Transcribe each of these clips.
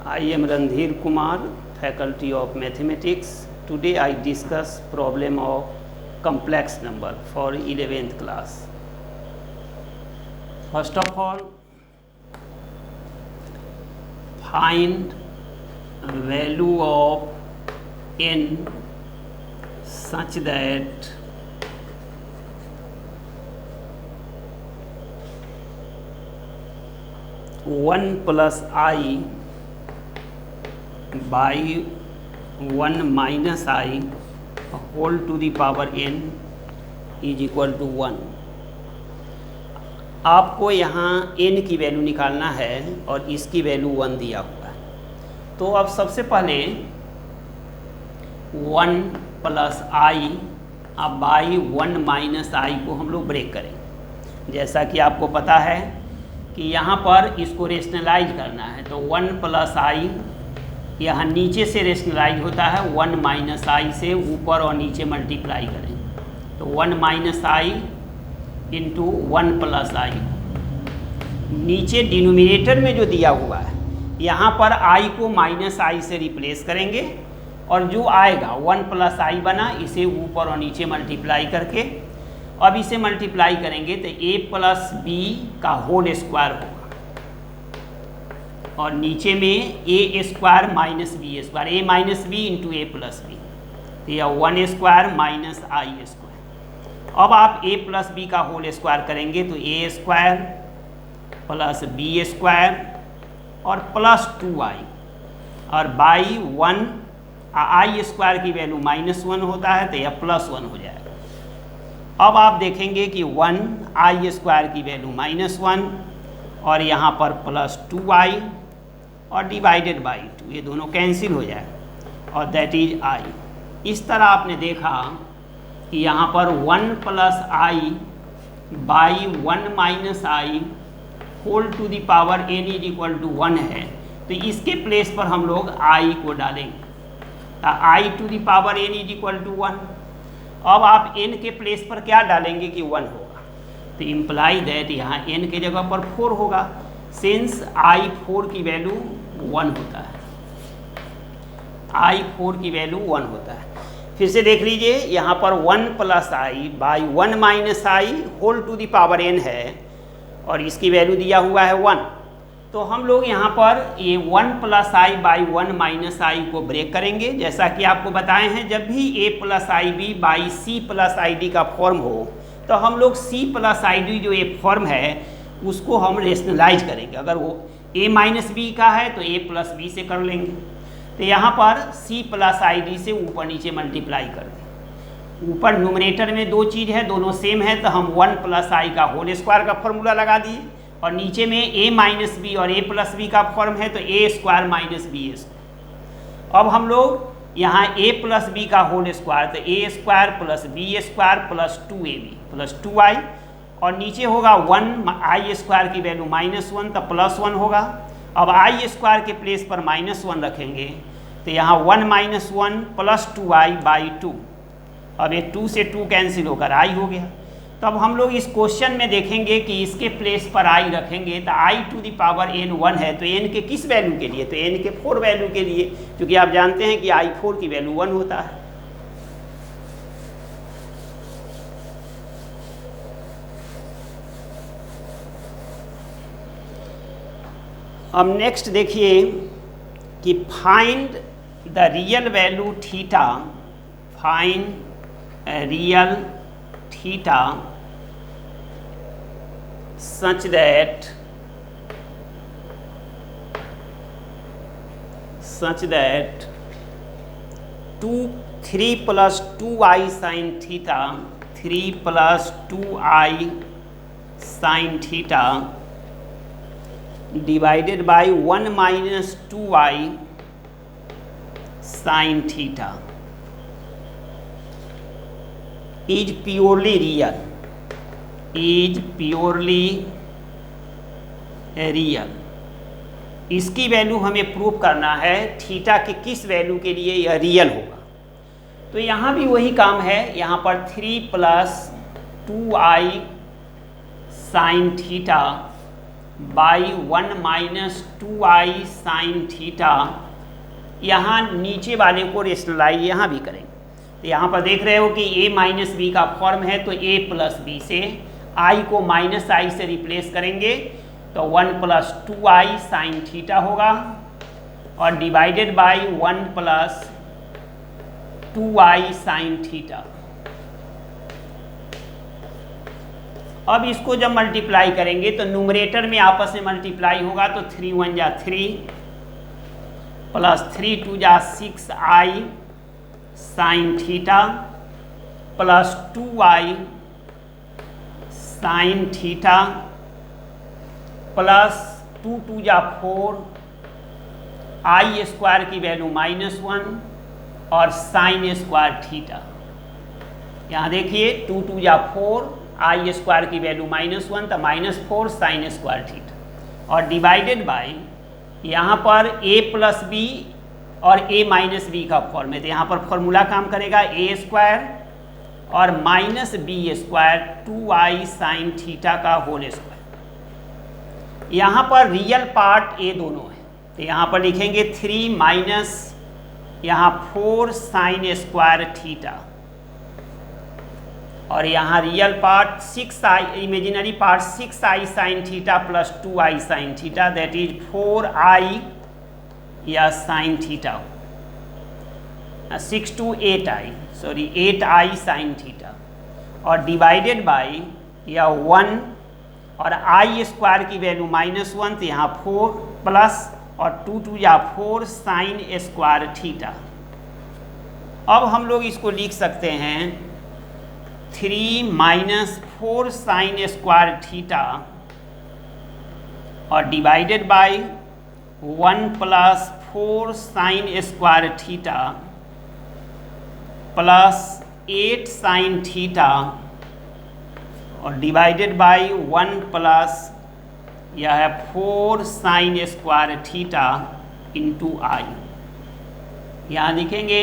I am Randhir Kumar, Faculty of Mathematics. Today I discuss problem of complex number for 11th class. First of all, find value of n such that one plus I by 1 minus I whole to the power n is equal to 1। आपको यहाँ n की value निकालना है और इसकी value 1 दिया हुआ है। तो अब सबसे पहले 1 प्लस आई अब बाई 1 माइनस आई को हम लोग ब्रेक करेंगे। जैसा कि आपको पता है कि यहाँ पर इसको रेशनलाइज करना है, तो 1 प्लस आई यहाँ नीचे से रेशनलाइज होता है 1 माइनस आई से, ऊपर और नीचे मल्टीप्लाई करें तो 1 माइनस आई इंटू 1 प्लस आई। नीचे डिनोमिनेटर में जो दिया हुआ है यहाँ पर आई को माइनस आई से रिप्लेस करेंगे और जो आएगा 1 प्लस आई बना, इसे ऊपर और नीचे मल्टीप्लाई करके अब इसे मल्टीप्लाई करेंगे तो a प्लस बी का होल स्क्वायर होगा और नीचे में a square minus b square, a minus b into a plus b, तो यह 1 स्क्वायर माइनस आई स्क्वायर। अब आप a प्लस बी का होल स्क्वायर करेंगे तो a square plus b square और प्लस 2i और बाई 1 आई स्क्वायर की वैल्यू -1 होता है तो यह +1 हो जाएगा। अब आप देखेंगे कि 1 आई स्क्वायर की वैल्यू -1 और यहाँ पर प्लस 2i और डिवाइडेड बाई 2, ये दोनों कैंसिल हो जाए और दैट इज i। इस तरह आपने देखा कि यहाँ पर 1 plus i by 1 minus i whole to the power n is equal to 1 है, तो इसके प्लेस पर हम लोग i को डालेंगे, i to the power n is equal to 1। अब आप n के प्लेस पर क्या डालेंगे कि 1 होगा, तो इम्प्लाई दैट यहाँ n के जगह पर 4 होगा, सिंस i 4 की वैल्यू 1 होता है, i 4 की वैल्यू 1 होता है। फिर से देख लीजिए यहाँ पर 1 plus i by 1 minus i whole to the power n है और इसकी वैल्यू दिया हुआ है 1। तो हम लोग यहाँ पर ये 1 प्लस आई बाई 1 माइनस आई को ब्रेक करेंगे। जैसा कि आपको बताए हैं, जब भी a plus i b by c plus i d का फॉर्म हो तो हम लोग c प्लस आई डी जो एक फॉर्म है उसको हम रेशनलाइज करेंगे। अगर वो a माइनस बी का है तो a प्लस बी से कर लेंगे, तो यहाँ पर c प्लस आई डी से ऊपर नीचे मल्टीप्लाई कर दें। ऊपर न्यूमरेटर में दो चीज़ है, दोनों सेम है, तो हम 1 प्लस आई का होल स्क्वायर का फॉर्मूला लगा दिए और नीचे में a माइनस बी और a प्लस बी का फॉर्म है तो a square minus b square. अब हम लोग यहाँ a प्लस बी का होल स्क्वायर तो a square plus b square plus 2ab plus 2i और नीचे होगा 1 आई स्क्वायर की वैल्यू -1 तो +1 होगा। अब आई स्क्वायर के प्लेस पर -1 रखेंगे तो यहाँ 1 माइनस 1 प्लस 2i बाई 2, अब ये 2 से 2 कैंसिल होकर i हो गया। तो अब हम लोग इस क्वेश्चन में देखेंगे कि इसके प्लेस पर i रखेंगे तो i to the power n 1 है, तो n के किस वैल्यू के लिए, तो n के 4 वैल्यू के लिए, क्योंकि आप जानते हैं कि i 4 की वैल्यू 1 होता है। अब नेक्स्ट देखिए कि find the real value theta, find real theta such that 3 plus 2i sin theta, 3 plus 2i sin theta divided by 1 minus 2i sin theta is purely real, is purely real. इसकी value हमें prove करना है theta के किस value के लिए यह real होगा। तो यहाँ भी वही काम है, यहाँ पर 3 plus 2i sin theta by 1 minus 2i sine theta, यहाँ नीचे वाले को रेशनलाइज यहाँ भी करेंगे। तो यहाँ पर देख रहे हो कि a माइनस बी का फॉर्म है, तो a प्लस बी से i को माइनस i से रिप्लेस करेंगे तो 1 प्लस 2i साइन थीटा होगा, और divided by 1 plus 2i sine theta. अब इसको जब मल्टीप्लाई करेंगे तो न्यूमरेटर में आपस में मल्टीप्लाई होगा, तो 3 1 जा 3 प्लस 3 2 जा 6i sine theta plus 2i sine theta plus 2 2 जा 4 i स्क्वायर की वैल्यू -1 और साइन स्क्वायर थीटा। यहाँ देखिए 2 2 जा 4, i स्क्वायर की वैल्यू -1 तो -4 साइन स्क्वायर थीटा, और डिवाइडेड बाई यहाँ पर a प्लस बी और a माइनस बी का फॉर्म है, तो यहाँ पर फॉर्मूला काम करेगा a स्क्वायर और minus b square 2i sine theta का होल स्क्वायर। यहाँ पर रियल पार्ट a दोनों है, तो यहाँ पर लिखेंगे 3 माइनस यहाँ 4 साइन स्क्वायर थीटा, और यहाँ real part 6i, imaginary part 6i sine theta plus 2i sine theta, that is 4i या sine theta, 6 to 8i, sorry 8i sine theta, और डिवाइडेड बाई या 1 और i स्क्वायर की value -1 तो यहाँ 4 plus और 2 2 या 4 साइन स्क्वायर थीटा। अब हम लोग इसको लिख सकते हैं 3 माइनस 4 साइन स्क्वायर थीटा और divided by 1 plus 4 sine square theta plus 8 sine theta और डिवाइडेड बाई 1 प्लस यह है 4 साइन स्क्वायर थीटा इंटू आई। यहाँ लिखेंगे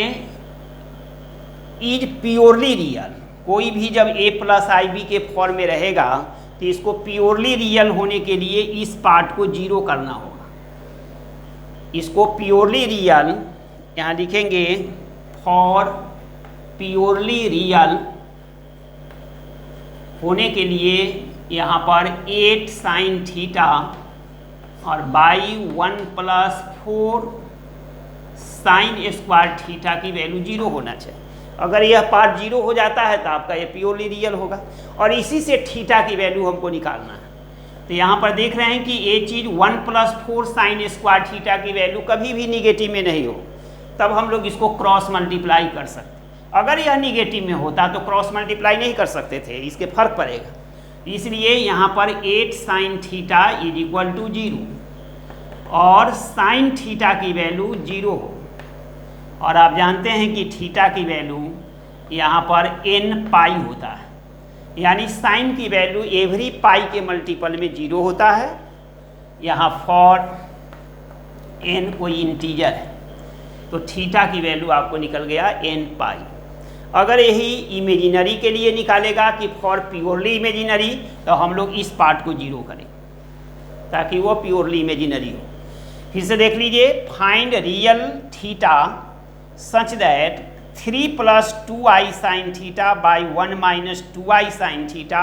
इज प्योरली रियल। कोई भी जब a प्लस आई बी के फॉर्म में रहेगा तो इसको प्योरली रियल होने के लिए इस पार्ट को जीरो करना होगा। इसको प्योरली रियल यहाँ लिखेंगे फॉर प्योरली रियल होने के लिए यहाँ पर 8 साइन थीटा और by 1 plus 4 sine square theta की वैल्यू जीरो होना चाहिए। अगर यह पार्ट जीरो हो जाता है तो आपका यह प्योरली रियल होगा और इसी से थीटा की वैल्यू हमको निकालना है। तो यहाँ पर देख रहे हैं कि ये चीज़ 1 प्लस 4 साइन स्क्वायर थीटा की वैल्यू कभी भी निगेटिव में नहीं हो, तब हम लोग इसको क्रॉस मल्टीप्लाई कर सकते। अगर यह निगेटिव में होता तो क्रॉस मल्टीप्लाई नहीं कर सकते थे, इसके फर्क पड़ेगा। इसलिए यहाँ पर 8 sine theta is equal to 0 और साइन थीटा की वैल्यू 0 हो। और आप जानते हैं कि थीटा की वैल्यू यहाँ पर n पाई होता है, यानी साइन की वैल्यू एवरी पाई के मल्टीपल में 0 होता है। यहाँ फॉर n कोई इंटीजर है तो थीटा की वैल्यू आपको निकल गया n पाई। अगर यही इमेजिनरी के लिए निकालेगा कि फॉर प्योरली इमेजिनरी, तो हम लोग इस पार्ट को 0 करें ताकि वो प्योरली इमेजिनरी हो। फिर से देख लीजिए, find real theta such that 3 plus 2i sine theta by 1 minus 2i sine theta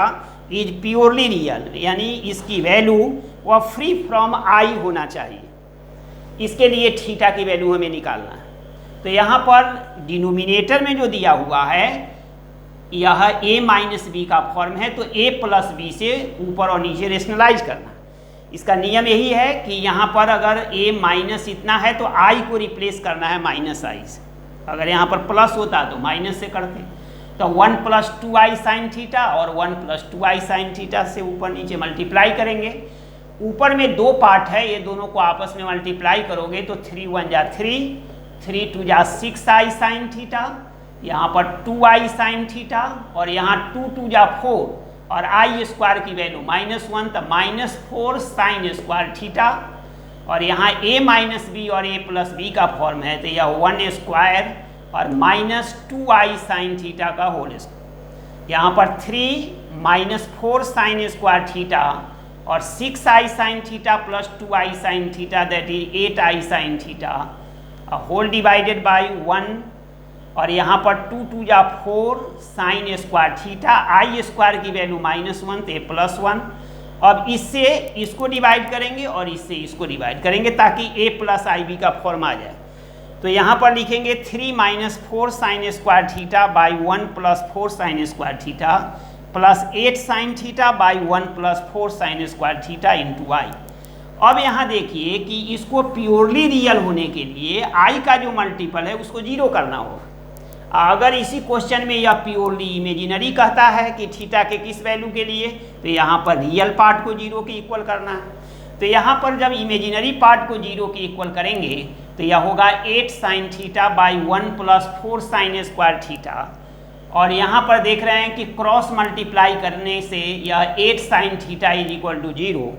is purely real, यानी इसकी वैल्यू वह फ्री फ्रॉम i होना चाहिए। इसके लिए थीटा की वैल्यू हमें निकालना है। तो यहाँ पर डिनोमिनेटर में जो दिया हुआ है यह a माइनस बी का फॉर्म है, तो a प्लस बी से ऊपर और नीचे रेशनलाइज करना। इसका नियम यही है कि यहाँ पर अगर a माइनस इतना है तो i को रिप्लेस करना है माइनस i से। अगर यहाँ पर प्लस होता तो माइनस से करते, तो 1 प्लस 2i साइन थीटा और 1 प्लस 2i साइन थीटा से ऊपर नीचे मल्टीप्लाई करेंगे। ऊपर में दो पार्ट है, ये दोनों को आपस में मल्टीप्लाई करोगे तो 3 1 जा 3, 3 2 जा 6i साइन थीटा, यहाँ पर 2i साइन थीटा और यहाँ 2 2 जा 4 और i स्क्वायर की वैल्यू -1 तो -4 साइन स्क्वायर थीटा, और यहाँ a माइनस बी और a प्लस बी का फॉर्म है तो यह 1 स्क्वायर और -2i साइन थीटा का होल स्क्वायर। यहाँ पर 3 -4 साइन स्क्वायर थीटा और 6i sine theta plus 2i sine theta that is 8i sine theta whole divided by 1 और यहाँ पर 2 2 जा 4 sine square theta, i square की वैल्यू -1 तो +1। अब इससे इसको डिवाइड करेंगे और इससे इसको डिवाइड करेंगे ताकि a प्लस आई बी का फॉर्म आ जाए। तो यहाँ पर लिखेंगे 3 - 4 sine square theta by 1 + 4 sine square theta plus 8 sine theta by 1 + 4 sine square theta into i. अब यहाँ देखिए कि इसको प्योरली रियल होने के लिए आई का जो मल्टीपल है उसको 0 करना होगा। अगर इसी क्वेश्चन में यह प्योरली इमेजिनरी कहता है कि थीटा के किस वैल्यू के लिए, तो यहाँ पर रियल पार्ट को 0 के इक्वल करना है। तो यहाँ पर जब इमेजिनरी पार्ट को 0 के इक्वल करेंगे तो यह होगा 8 sine theta by 1 + 4 sine square theta. और यहाँ पर देख रहे हैं कि क्रॉस मल्टीप्लाई करने से यह 8 sine theta is equal to 0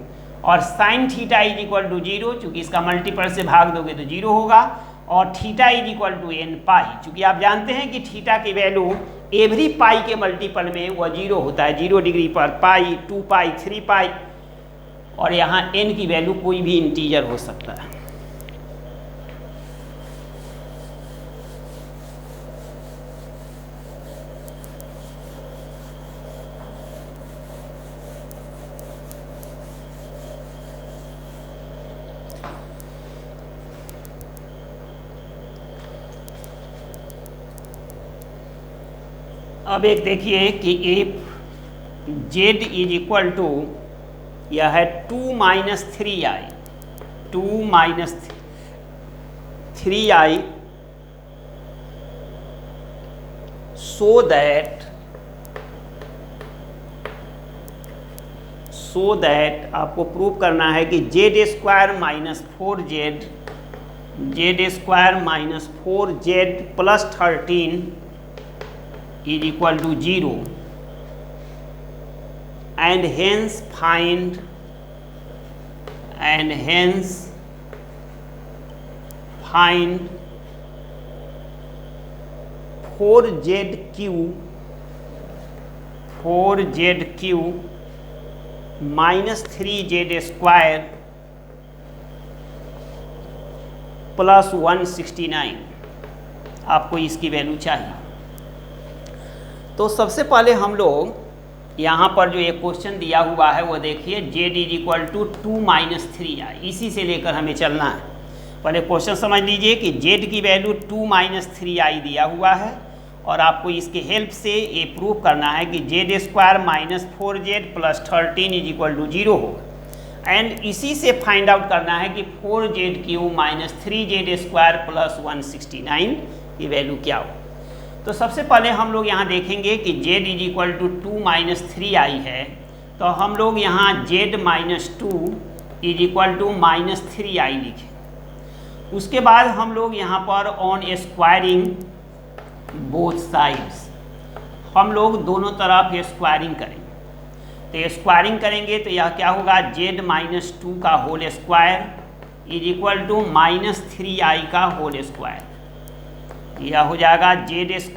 और sine theta is equal to 0, चूँकि इसका मल्टीपल से भाग दोगे तो 0 होगा, और theta is equal to n pi. चूँकि आप जानते हैं कि थीटा की वैल्यू एवरी पाई के मल्टीपल में वह 0 होता है, 0 डिग्री पर पाई, 2 पाई, 3 पाई, और यहाँ n की वैल्यू कोई भी इंटीजर हो सकता है। अब एक देखिए कि if z is equal to यह है 2 - 3i, 2 - 3i so that आपको प्रूव करना है कि z² - 4z, z² - 4z + 13 is equal to 0 and hence find 4zq minus 3z² plus 169। आपको इसकी वैल्यू चाहिए। तो सबसे पहले हम लोग यहाँ पर जो एक क्वेश्चन दिया हुआ है वो देखिए, z is equal to 2 - 3i, इसी से लेकर हमें चलना है। पहले क्वेश्चन समझ लीजिए कि z की वैल्यू 2 - 3i दिया हुआ है और आपको इसके हेल्प से ये प्रूव करना है कि z² - 4z + 13 is equal to 0 होगा। एंड इसी से फाइंड आउट करना है कि 4z³ - 3z² + 169 की वैल्यू क्या हो। तो सबसे पहले हम लोग यहाँ देखेंगे कि z is equal to 2 - 3i है, तो हम लोग यहाँ z - 2 is equal to -3i लिखें। उसके बाद हम लोग यहाँ पर ऑन स्क्वायरिंग बोथ साइड्स, हम लोग दोनों तरफ स्क्वायरिंग करेंगे। तो स्क्वायरिंग करेंगे तो यह क्या होगा, z - 2 का whole square is equal to -3i का होल स्क्वायर। यह हो जाएगा z² -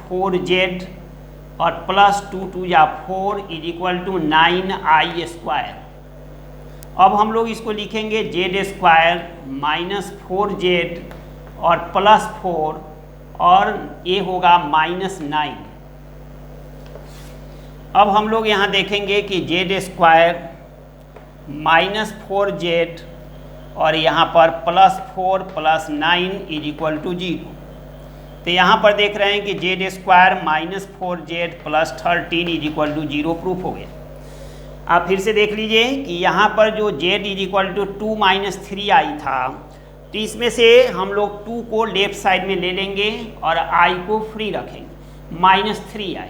4z और प्लस 2 2 या 4 इज इक्वल टू 9i²। अब हम लोग इसको लिखेंगे z² - 4z और प्लस 4 और ये होगा -9। अब हम लोग यहाँ देखेंगे कि z² - 4z और यहाँ पर +4 + 9 इज इक्वल टू 0। तो यहाँ पर देख रहे हैं कि z² - 4z + 13 is equal to 0 proof हो गया। आप फिर से देख लीजिए कि यहाँ पर जो z is equal to 2 - 3i था, तो इसमें से हम लोग 2 को लेफ्ट साइड में ले लेंगे और i को फ्री रखेंगे, -3i।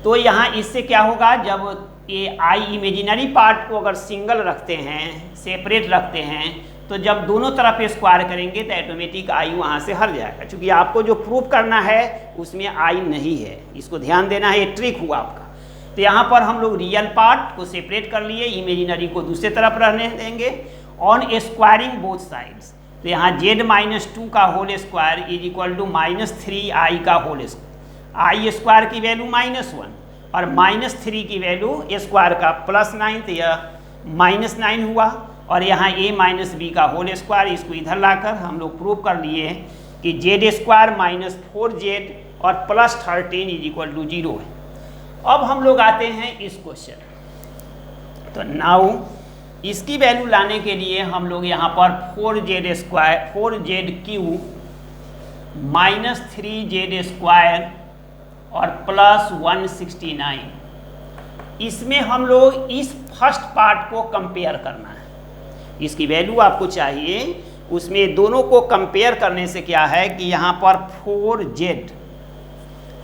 तो यहाँ इससे क्या होगा, जब ये i इमेजिनरी पार्ट को अगर सिंगल रखते हैं, सेपरेट रखते हैं, तो जब दोनों तरफ स्क्वायर करेंगे तो ऑटोमेटिक i वहाँ से हट जाएगा। क्योंकि आपको जो प्रूफ करना है उसमें i नहीं है, इसको ध्यान देना है, ये ट्रिक हुआ आपका। तो यहाँ पर हम लोग रियल पार्ट को सेपरेट कर लिए, इमेजिनरी को दूसरे तरफ रहने देंगे ऑन स्क्वायरिंग बोथ साइड्स। तो यहाँ z - 2 का whole square is equal to -3i का होल स्क्वायर, i² की वैल्यू -1, और -3 की वैल्यू स्क्वायर का +9, तो यह -9 हुआ। और यहाँ a माइनस बी का होल स्क्वायर, इसको इधर लाकर हम लोग प्रूव कर लिए कि z² -4z और +13 = 0 है। अब हम लोग आते हैं इस क्वेश्चन। तो नाउ इसकी वैल्यू लाने के लिए हम लोग यहाँ पर 4z³ -3z² और +169, इसमें हम लोग इस फर्स्ट पार्ट को कंपेयर करना है। इसकी वैल्यू आपको चाहिए, उसमें दोनों को कंपेयर करने से क्या है कि यहाँ पर 4z,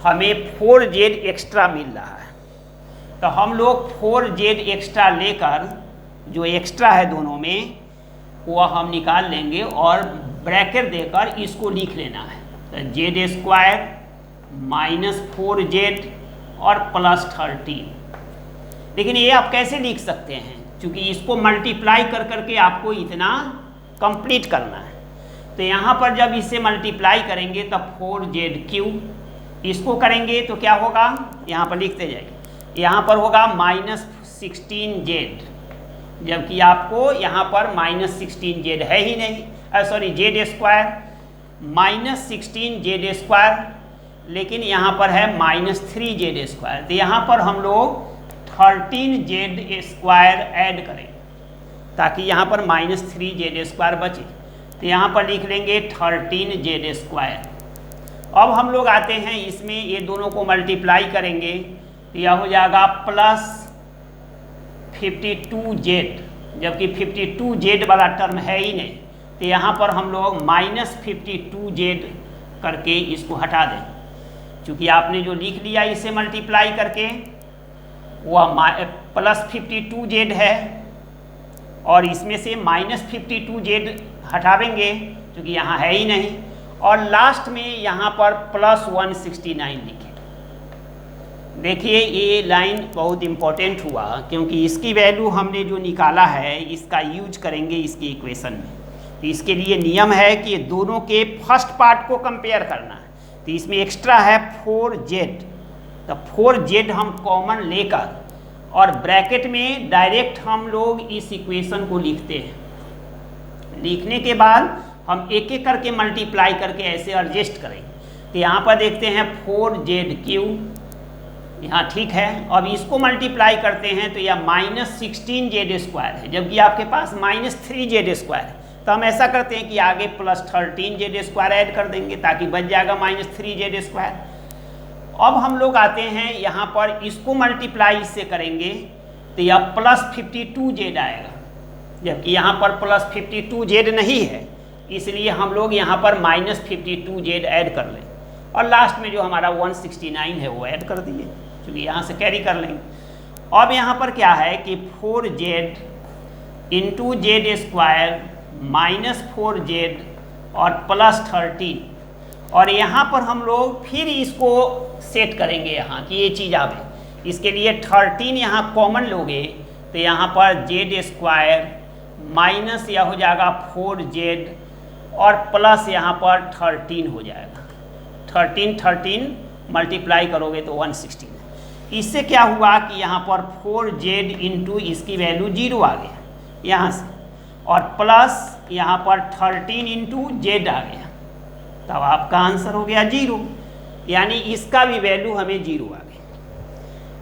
हमें 4z एक्स्ट्रा मिल रहा है। तो हम लोग 4z एक्स्ट्रा लेकर, जो एक्स्ट्रा है दोनों में, वह हम निकाल लेंगे और ब्रैकेट देकर इसको लिख लेना है। तो z² -4z और +13। लेकिन ये आप कैसे लिख सकते हैं, क्योंकि इसको मल्टीप्लाई कर करके आपको इतना कंप्लीट करना है। तो यहाँ पर जब इसे मल्टीप्लाई करेंगे तब 4z3, इसको करेंगे तो क्या होगा, यहाँ पर लिखते जाइए, यहाँ पर होगा -16z, जबकि आपको यहाँ पर -16z है ही नहीं, सॉरी z² -16z², लेकिन यहाँ पर है -3z²। तो यहाँ पर हम लोग 13z² ऐड करें ताकि यहाँ पर -3z² बचे। तो यहाँ पर लिख लेंगे 13z²। अब हम लोग आते हैं इसमें, ये दोनों को मल्टीप्लाई करेंगे तो यह हो जाएगा +52z, जबकि 52z वाला टर्म है ही नहीं। तो यहाँ पर हम लोग -52z करके इसको हटा दें, क्योंकि आपने जो लिख लिया इसे मल्टीप्लाई करके वह +52z है, और इसमें से -52z हटावेंगे क्योंकि यहाँ है ही नहीं, और लास्ट में यहाँ पर +169 लिखें। देखिए ये लाइन बहुत इम्पोर्टेंट हुआ, क्योंकि इसकी वैल्यू हमने जो निकाला है इसका यूज करेंगे इसकी इक्वेशन में। तो इसके लिए नियम है कि दोनों के फर्स्ट पार्ट को कंपेयर करना है। तो इसमें एक्स्ट्रा है 4z, तो 4z हम कॉमन लेकर और ब्रैकेट में डायरेक्ट हम लोग इस इक्वेशन को लिखते हैं। लिखने के बाद हम एक एक करके मल्टीप्लाई करके ऐसे एडजस्ट करेंगे। तो यहाँ पर देखते हैं 4z3, यहाँ ठीक है। अब इसको मल्टीप्लाई करते हैं तो यह -16z² है, जबकि आपके पास -3z² है। तो हम ऐसा करते हैं कि आगे +13z² ऐड कर देंगे ताकि बच जाएगा -3z²। अब हम लोग आते हैं यहाँ पर, इसको मल्टीप्लाई इससे करेंगे तो यह +52z आएगा, जबकि यहाँ पर +52z नहीं है, इसलिए हम लोग यहाँ पर -52z ऐड कर लें, और लास्ट में जो हमारा 169 है वो ऐड कर दिए, क्योंकि यहाँ से कैरी कर लेंगे। अब यहाँ पर क्या है कि 4z × z² -4z और +13, और यहाँ पर हम लोग फिर इसको सेट करेंगे यहाँ कि ये चीज़ आवे। इसके लिए 13 यहाँ कॉमन लोगे तो यहाँ पर z² माइनस यह हो जाएगा 4z और प्लस यहाँ पर 13 हो जाएगा। 13 मल्टीप्लाई करोगे तो 116। इससे क्या हुआ कि यहाँ पर 4z इंटू इसकी वैल्यू 0 आ गया यहाँ से, और प्लस यहाँ पर 13 इंटू z आ गया, तब आपका आंसर हो गया 0, यानी इसका भी वैल्यू हमें 0 आ गई।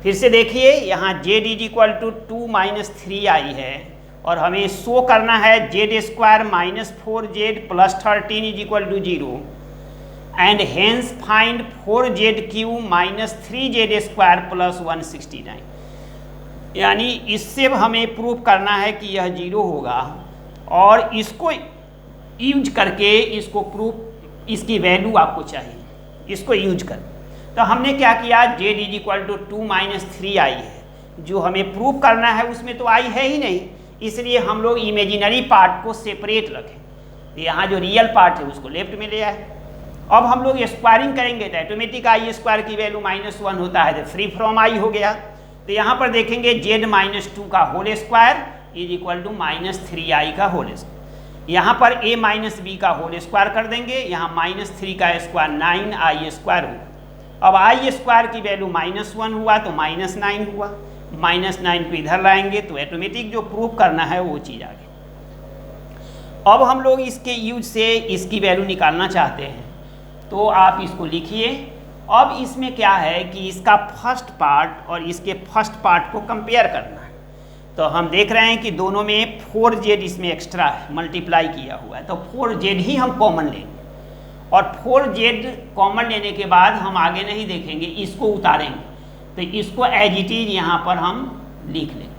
फिर से देखिए यहाँ z = 2 - 3 आई है, और हमें शो करना है z² -4z + 13 = 0, and hence find 4z³ -3z² + 169। यानी इससे हमें प्रूव करना है कि यह 0 होगा, और इसको यूज करके इसको प्रूफ, इसकी वैल्यू आपको चाहिए, इसको यूज कर। तो हमने क्या किया, z = 2 - 3 आई है, जो हमें प्रूफ करना है उसमें तो आई है ही नहीं, इसलिए हम लोग इमेजिनरी पार्ट को सेपरेट रखें। यहाँ जो रियल पार्ट है उसको लेफ्ट में ले आए। अब हम लोग स्क्वायरिंग करेंगे तो ऑटोमेटिक i² की वैल्यू -1 होता है, तो फ्री फ्रॉम i हो गया। तो यहाँ पर देखेंगे z - 2 का होल स्क्वायर = -3i का होल स्क्वायर। यहाँ पर a - b का होल स्क्वायर कर देंगे, यहाँ -3 का स्क्वायर 9i² हो। अब आई स्क्वायर की वैल्यू -1 हुआ तो -9 हुआ, -9 को इधर लाएंगे तो ऑटोमेटिक जो प्रूव करना है वो चीज़ आ गई। अब हम लोग इसके यूज से इसकी वैल्यू निकालना चाहते हैं, तो आप इसको लिखिए। अब इसमें क्या है कि इसका फर्स्ट पार्ट और इसके फर्स्ट पार्ट को कंपेयर करना है। तो हम देख रहे हैं कि दोनों में 4z इसमें एक्स्ट्रा है, मल्टीप्लाई किया हुआ है, तो 4z ही हम कॉमन लेंगे और 4z कॉमन लेने के बाद हम आगे नहीं देखेंगे, इसको उतारेंगे। तो इसको एज इट इज यहाँ पर हम लिख लेंगे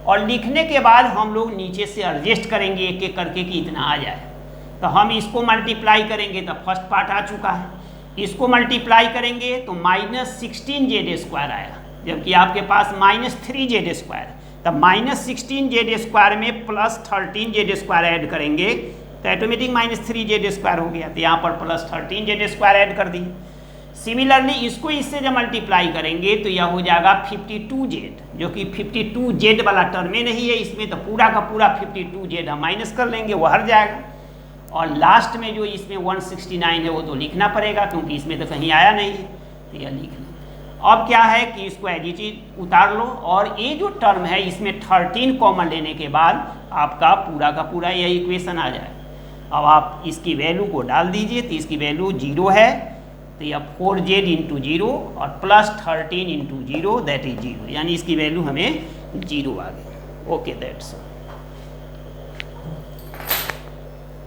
और लिखने के बाद हम लोग नीचे से एडजस्ट करेंगे एक एक करके कि इतना आ जाए। तो हम इसको मल्टीप्लाई करेंगे तो फर्स्ट पार्ट आ चुका है, इसको मल्टीप्लाई करेंगे तो -16z² आया, जबकि आपके पास -3z²। तब -16z² में +13z² ऐड करेंगे तो ऑटोमेटिक -3z² हो गया, तो यहाँ पर +13z² ऐड कर दिए। सिमिलरली इसको इससे जब मल्टीप्लाई करेंगे तो यह हो जाएगा 52z, जो कि 52z वाला टर्म ही नहीं है इसमें, तो पूरा का पूरा 52z हम माइनस कर लेंगे, वो हट जाएगा। और लास्ट में जो इसमें 169 है वो तो लिखना पड़ेगा क्योंकि इसमें तो कहीं आया नहीं है, तो यह लिख लें। अब क्या है कि इसको एज इट इज उतार लो और ये जो टर्म है इसमें 13 कॉमन लेने के बाद आपका पूरा का पूरा यह इक्वेशन आ जाए। अब आप इसकी वैल्यू को डाल दीजिए, तो इसकी वैल्यू 0 है, तो यह 4z इंटू 0 और +13 इंटू 0 दैट इज 0, यानी इसकी वैल्यू हमें 0 आ गई। Okay, that's all.